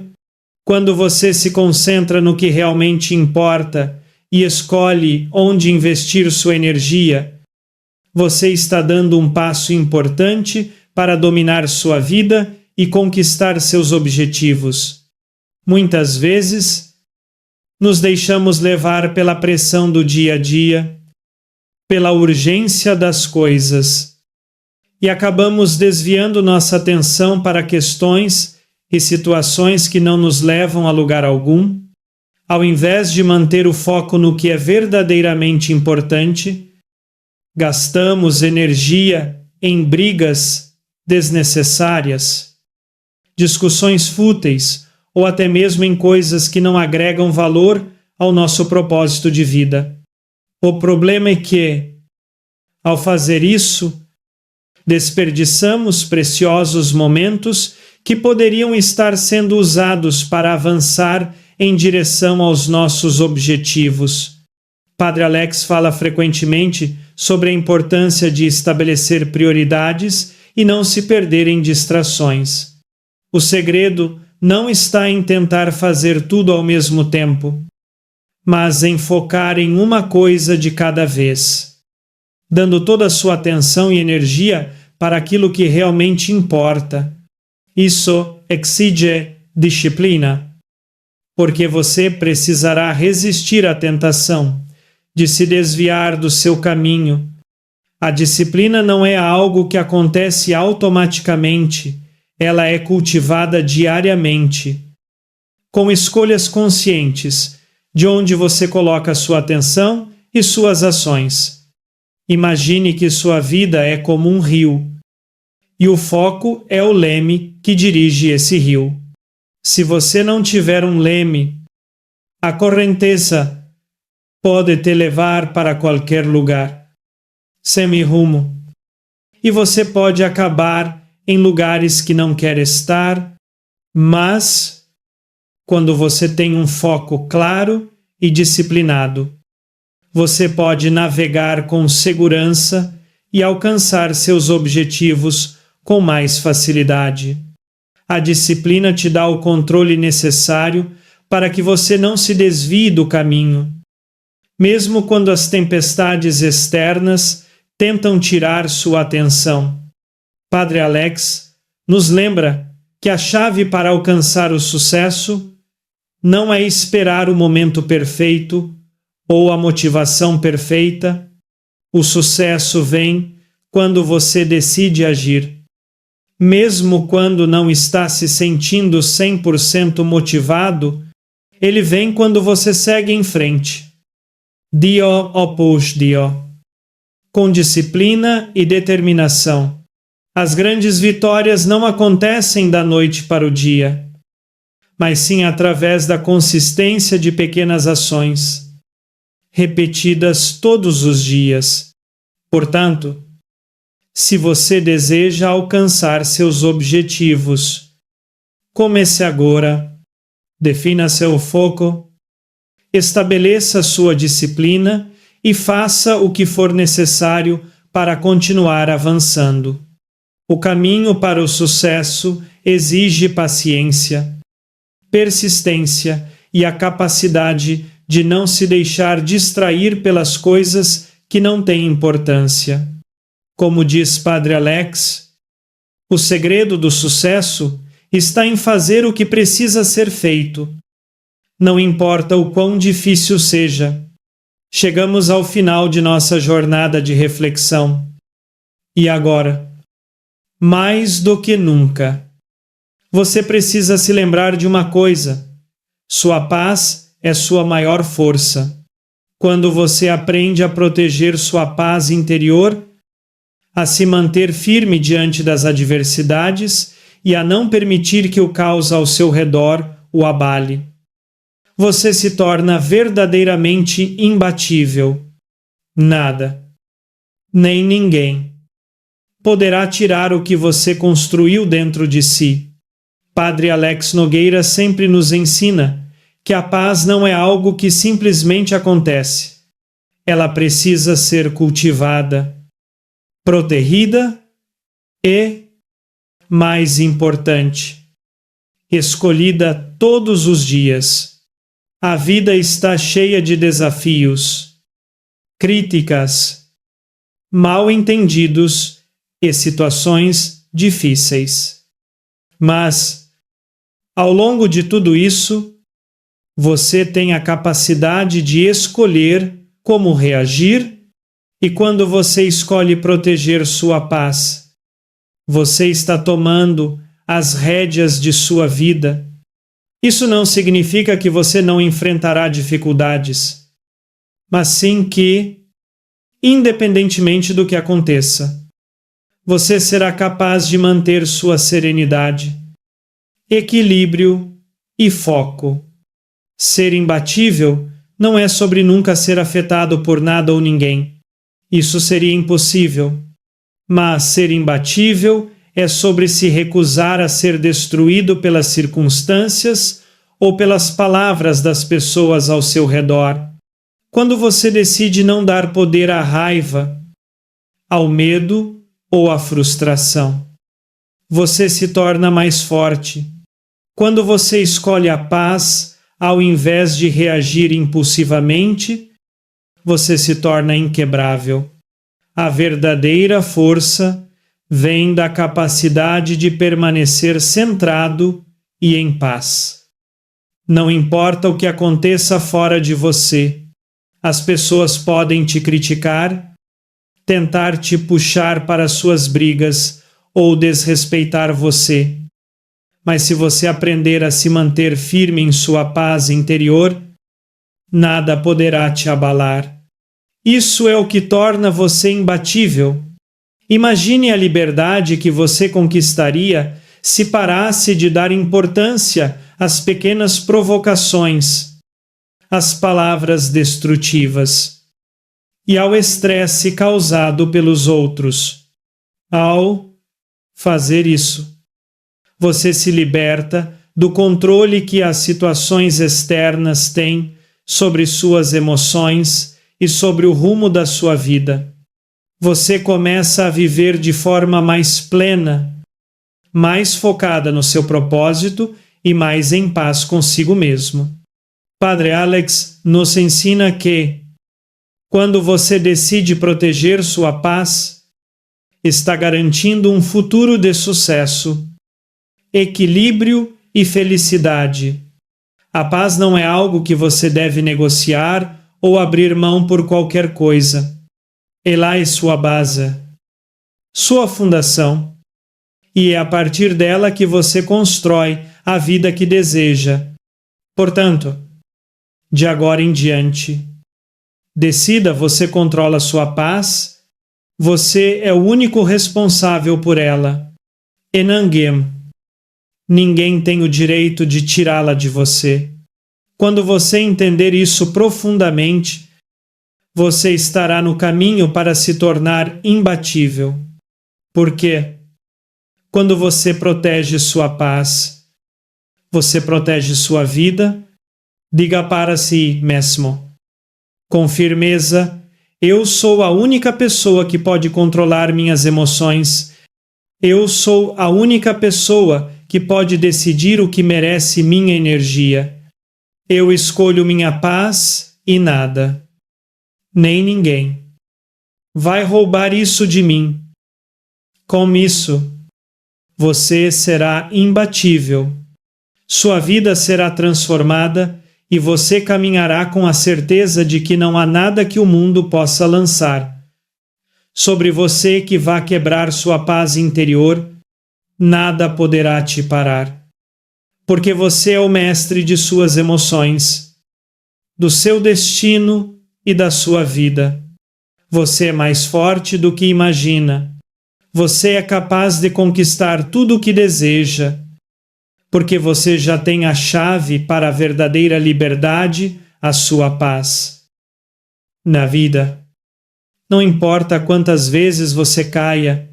Quando você se concentra no que realmente importa e escolhe onde investir sua energia, você está dando um passo importante para dominar sua vida e conquistar seus objetivos. Muitas vezes, nos deixamos levar pela pressão do dia a dia, pela urgência das coisas, e acabamos desviando nossa atenção para questões e situações que não nos levam a lugar algum. Ao invés de manter o foco no que é verdadeiramente importante, gastamos energia em brigas desnecessárias, discussões fúteis ou até mesmo em coisas que não agregam valor ao nosso propósito de vida. O problema é que, ao fazer isso, desperdiçamos preciosos momentos que poderiam estar sendo usados para avançar em direção aos nossos objetivos. Padre Alex fala frequentemente sobre a importância de estabelecer prioridades e não se perder em distrações. O segredo não está em tentar fazer tudo ao mesmo tempo, mas em focar em uma coisa de cada vez, dando toda a sua atenção e energia para aquilo que realmente importa. Isso exige disciplina, porque você precisará resistir à tentação de se desviar do seu caminho. A disciplina não é algo que acontece automaticamente, ela é cultivada diariamente, com escolhas conscientes de onde você coloca sua atenção e suas ações. Imagine que sua vida é como um rio, e o foco é o leme que dirige esse rio. Se você não tiver um leme, a correnteza pode te levar para qualquer lugar, sem rumo, e você pode acabar em lugares que não quer estar, mas quando você tem um foco claro e disciplinado, você pode navegar com segurança e alcançar seus objetivos com mais facilidade. A disciplina te dá o controle necessário para que você não se desvie do caminho, mesmo quando as tempestades externas tentam tirar sua atenção. Padre Alex nos lembra que a chave para alcançar o sucesso não é esperar o momento perfeito ou a motivação perfeita. O sucesso vem quando você decide agir. Mesmo quando não está se sentindo 100% motivado, ele vem quando você segue em frente. Dio opus Dio. Com disciplina e determinação. As grandes vitórias não acontecem da noite para o dia, mas sim através da consistência de pequenas ações, repetidas todos os dias. Portanto, se você deseja alcançar seus objetivos, comece agora, defina seu foco, estabeleça sua disciplina e faça o que for necessário para continuar avançando. O caminho para o sucesso exige paciência, persistência e a capacidade de não se deixar distrair pelas coisas que não têm importância. Como diz Padre Alex, o segredo do sucesso está em fazer o que precisa ser feito. Não importa o quão difícil seja. Chegamos ao final de nossa jornada de reflexão. E agora, mais do que nunca, você precisa se lembrar de uma coisa: sua paz é sua maior força. Quando você aprende a proteger sua paz interior, a se manter firme diante das adversidades e a não permitir que o caos ao seu redor o abale, você se torna verdadeiramente imbatível. Nada, nem ninguém, poderá tirar o que você construiu dentro de si. Padre Alex Nogueira sempre nos ensina que a paz não é algo que simplesmente acontece. Ela precisa ser cultivada, protegida e, mais importante, escolhida todos os dias. A vida está cheia de desafios, críticas, mal-entendidos e situações difíceis. Mas, ao longo de tudo isso, você tem a capacidade de escolher como reagir, e quando você escolhe proteger sua paz, você está tomando as rédeas de sua vida. Isso não significa que você não enfrentará dificuldades, mas sim que, independentemente do que aconteça, você será capaz de manter sua serenidade, equilíbrio e foco. Ser imbatível não é sobre nunca ser afetado por nada ou ninguém. Isso seria impossível. Mas ser imbatível é sobre se recusar a ser destruído pelas circunstâncias ou pelas palavras das pessoas ao seu redor. Quando você decide não dar poder à raiva, ao medo ou à frustração, você se torna mais forte. Quando você escolhe a paz, ao invés de reagir impulsivamente, você se torna inquebrável. A verdadeira força vem da capacidade de permanecer centrado e em paz. Não importa o que aconteça fora de você, as pessoas podem te criticar, tentar te puxar para suas brigas ou desrespeitar você. Mas se você aprender a se manter firme em sua paz interior, nada poderá te abalar. Isso é o que torna você imbatível. Imagine a liberdade que você conquistaria se parasse de dar importância às pequenas provocações, às palavras destrutivas e ao estresse causado pelos outros. Ao fazer isso, você se liberta do controle que as situações externas têm sobre suas emoções e sobre o rumo da sua vida. Você começa a viver de forma mais plena, mais focada no seu propósito e mais em paz consigo mesmo. Padre Alex nos ensina que, quando você decide proteger sua paz, está garantindo um futuro de sucesso, equilíbrio e felicidade. A paz não é algo que você deve negociar ou abrir mão por qualquer coisa. Ela é sua base, sua fundação, e é a partir dela que você constrói a vida que deseja. Portanto, de agora em diante, decida, você controla sua paz, você é o único responsável por ela. E ninguém tem o direito de tirá-la de você. Quando você entender isso profundamente, você estará no caminho para se tornar imbatível. Porque, quando você protege sua paz, você protege sua vida. Diga para si mesmo, com firmeza: eu sou a única pessoa que pode controlar minhas emoções. Eu sou a única pessoa que pode decidir o que merece minha energia. Eu escolho minha paz e nada, nem ninguém, vai roubar isso de mim. Com isso, você será imbatível. Sua vida será transformada e você caminhará com a certeza de que não há nada que o mundo possa lançar sobre você que vá quebrar sua paz interior. Nada poderá te parar, porque você é o mestre de suas emoções, do seu destino e da sua vida. Você é mais forte do que imagina. Você é capaz de conquistar tudo o que deseja, porque você já tem a chave para a verdadeira liberdade, a sua paz. Na vida, não importa quantas vezes você caia,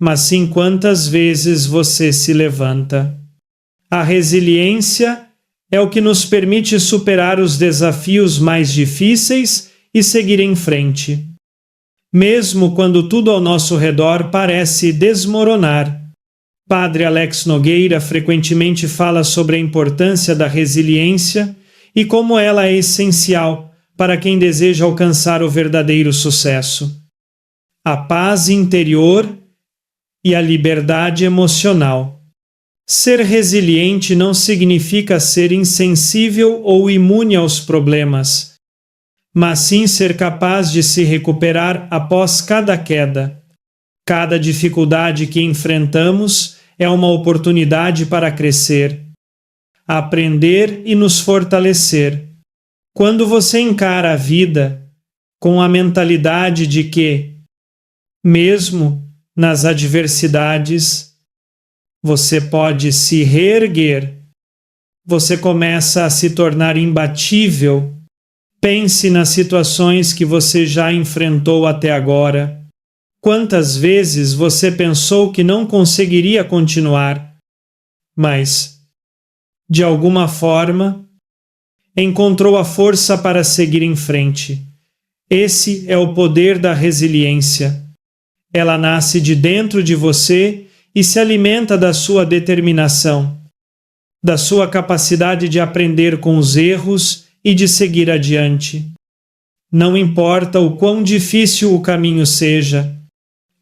mas sim quantas vezes você se levanta. A resiliência é o que nos permite superar os desafios mais difíceis e seguir em frente, mesmo quando tudo ao nosso redor parece desmoronar. Padre Alex Nogueira frequentemente fala sobre a importância da resiliência e como ela é essencial para quem deseja alcançar o verdadeiro sucesso. A paz interior e a liberdade emocional. Ser resiliente não significa ser insensível ou imune aos problemas, mas sim ser capaz de se recuperar após cada queda. Cada dificuldade que enfrentamos é uma oportunidade para crescer, aprender e nos fortalecer. Quando você encara a vida com a mentalidade de que, mesmo nas adversidades, você pode se reerguer, você começa a se tornar imbatível. Pense nas situações que você já enfrentou até agora. Quantas vezes você pensou que não conseguiria continuar, mas, de alguma forma, encontrou a força para seguir em frente. Esse é o poder da resiliência. Ela nasce de dentro de você e se alimenta da sua determinação, da sua capacidade de aprender com os erros e de seguir adiante. Não importa o quão difícil o caminho seja,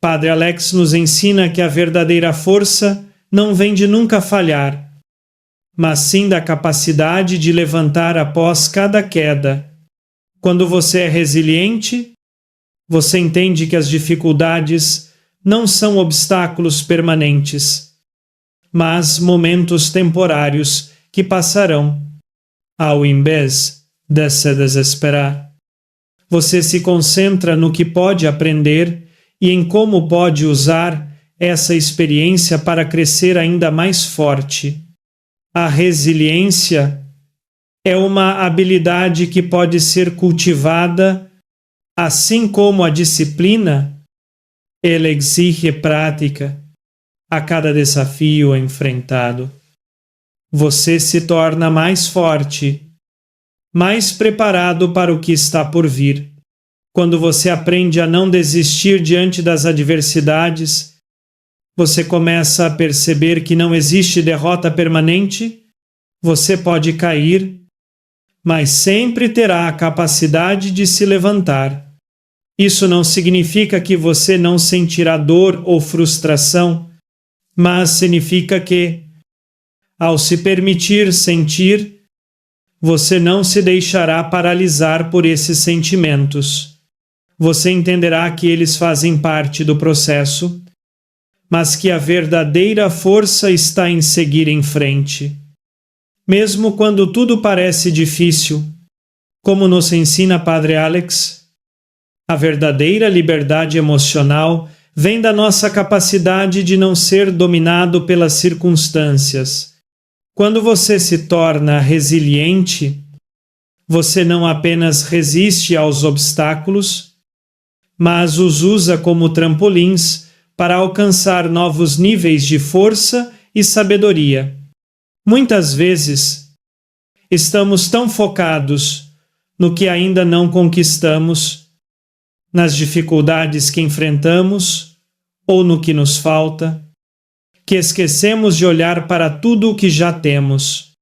Padre Alex nos ensina que a verdadeira força não vem de nunca falhar, mas sim da capacidade de levantar após cada queda. Quando você é resiliente, você entende que as dificuldades não são obstáculos permanentes, mas momentos temporários que passarão, ao invés de se desesperar. Você se concentra no que pode aprender e em como pode usar essa experiência para crescer ainda mais forte. A resiliência é uma habilidade que pode ser cultivada, assim como a disciplina. Ela exige prática a cada desafio enfrentado. Você se torna mais forte, mais preparado para o que está por vir. Quando você aprende a não desistir diante das adversidades, Você começa a perceber que não existe derrota permanente. Você pode cair, mas sempre terá a capacidade de se levantar. Isso não significa que você não sentirá dor ou frustração, mas significa que, ao se permitir sentir, você não se deixará paralisar por esses sentimentos. Você entenderá que eles fazem parte do processo, mas que a verdadeira força está em seguir em frente. Mesmo quando tudo parece difícil, como nos ensina Padre Alex, a verdadeira liberdade emocional vem da nossa capacidade de não ser dominado pelas circunstâncias. Quando você se torna resiliente, você não apenas resiste aos obstáculos, mas os usa como trampolins para alcançar novos níveis de força e sabedoria. Muitas vezes, estamos tão focados no que ainda não conquistamos, nas dificuldades que enfrentamos ou no que nos falta, que esquecemos de olhar para tudo o que já temos.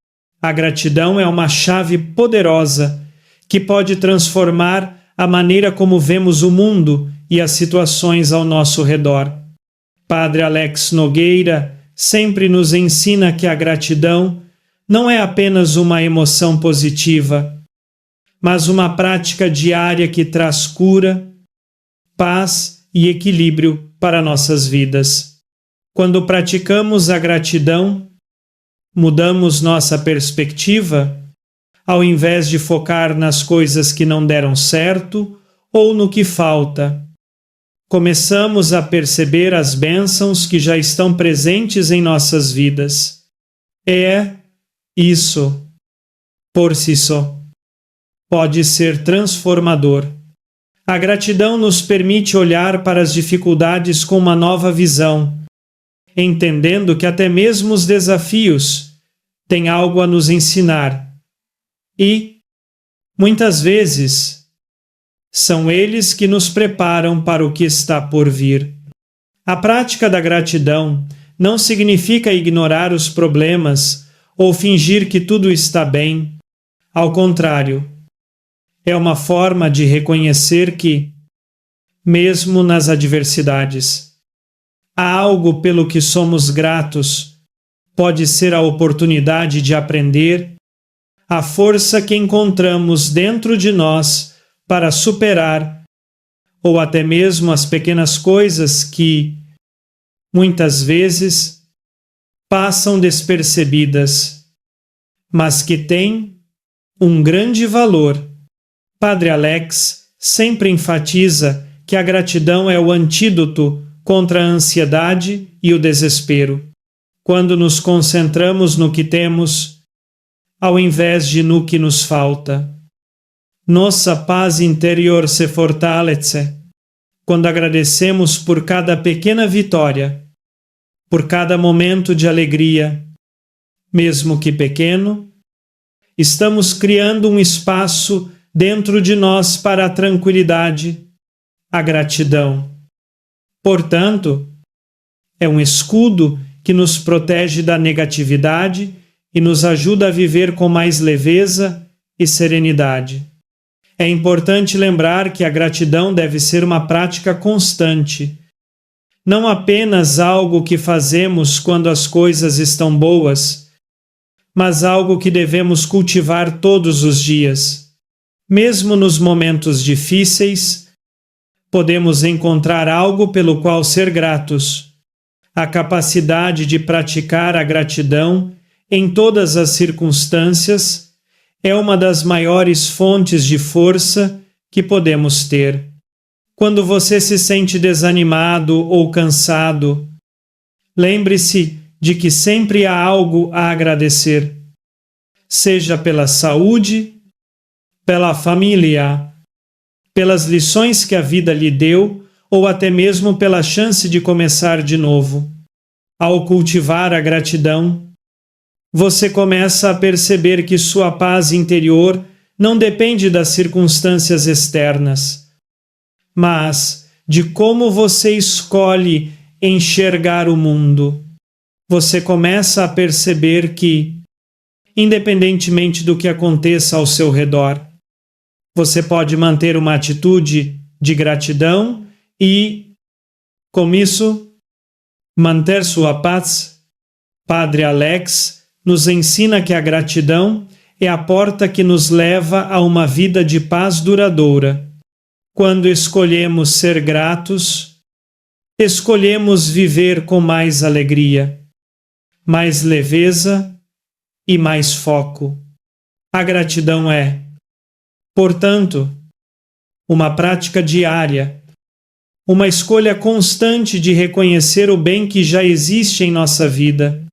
A gratidão é uma chave poderosa que pode transformar a maneira como vemos o mundo e as situações ao nosso redor. Padre Alex Nogueira sempre nos ensina que a gratidão não é apenas uma emoção positiva, mas uma prática diária que traz cura, paz e equilíbrio para nossas vidas. Quando praticamos a gratidão, mudamos nossa perspectiva, ao invés de focar nas coisas que não deram certo ou no que falta. Começamos a perceber as bênçãos que já estão presentes em nossas vidas. Isso, por si só, pode ser transformador. A gratidão nos permite olhar para as dificuldades com uma nova visão, entendendo que até mesmo os desafios têm algo a nos ensinar. E, muitas vezes, são eles que nos preparam para o que está por vir. A prática da gratidão não significa ignorar os problemas ou fingir que tudo está bem. Ao contrário, é uma forma de reconhecer que, mesmo nas adversidades, há algo pelo que somos gratos. Pode ser a oportunidade de aprender, a força que encontramos dentro de nós para superar, ou até mesmo as pequenas coisas que, muitas vezes, passam despercebidas, mas que têm um grande valor. Padre Alex sempre enfatiza que a gratidão é o antídoto contra a ansiedade e o desespero. Quando nos concentramos no que temos, ao invés de no que nos falta, nossa paz interior se fortalece quando agradecemos por cada pequena vitória, por cada momento de alegria, mesmo que pequeno. Estamos criando um espaço dentro de nós para a tranquilidade, a gratidão. Portanto, é um escudo que nos protege da negatividade e nos ajuda a viver com mais leveza e serenidade. É importante lembrar que a gratidão deve ser uma prática constante, não apenas algo que fazemos quando as coisas estão boas, mas algo que devemos cultivar todos os dias. Mesmo nos momentos difíceis, podemos encontrar algo pelo qual ser gratos. A capacidade de praticar a gratidão em todas as circunstâncias é uma das maiores fontes de força que podemos ter. Quando você se sente desanimado ou cansado, lembre-se de que sempre há algo a agradecer, seja pela saúde, pela família, pelas lições que a vida lhe deu ou até mesmo pela chance de começar de novo. Ao cultivar a gratidão, você começa a perceber que sua paz interior não depende das circunstâncias externas, mas de como você escolhe enxergar o mundo. Você começa a perceber que, independentemente do que aconteça ao seu redor, você pode manter uma atitude de gratidão e, com isso, manter sua paz. Padre Alex nos ensina que a gratidão é a porta que nos leva a uma vida de paz duradoura. Quando escolhemos ser gratos, escolhemos viver com mais alegria, mais leveza e mais foco. A gratidão é, portanto, uma prática diária, uma escolha constante de reconhecer o bem que já existe em nossa vida,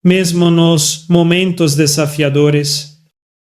mesmo nos momentos desafiadores.